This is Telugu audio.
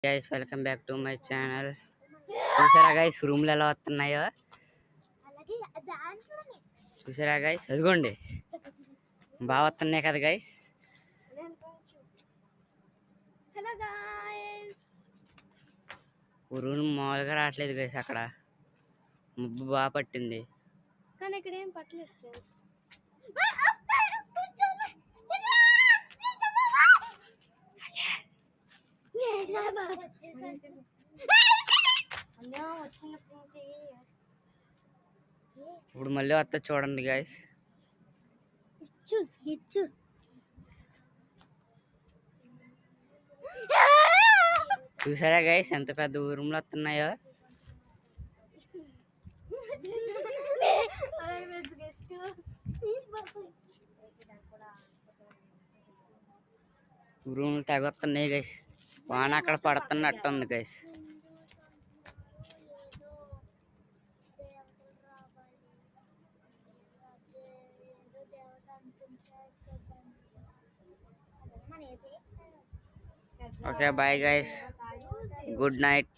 Guys welcome back to my channel. చూసారా గైస్ రూమ్లు ఎలా వస్తున్నాయో? చూసారా గైస్, అదిగోండి బాగా వస్తున్నాయి కదా గైస్. రూమ్ మామూలుగా రావట్లేదు గైస్, అక్కడ ముబ్బు బాగా పట్టింది కానీ ఇక్కడ ఏం పట్టలేదు ఫ్రెండ్స్. ఇప్పుడు మళ్ళీ వస్తా చూడండి గైస్. చూసారా గైస్ ఎంత పెద్ద రూమ్లు వస్తున్నాయో? రూమ్లు తెగొస్తున్నాయి గైస్. వాన అక్కడ పడుతున్నట్టు ఉంది guys. Okay bye guys, good night.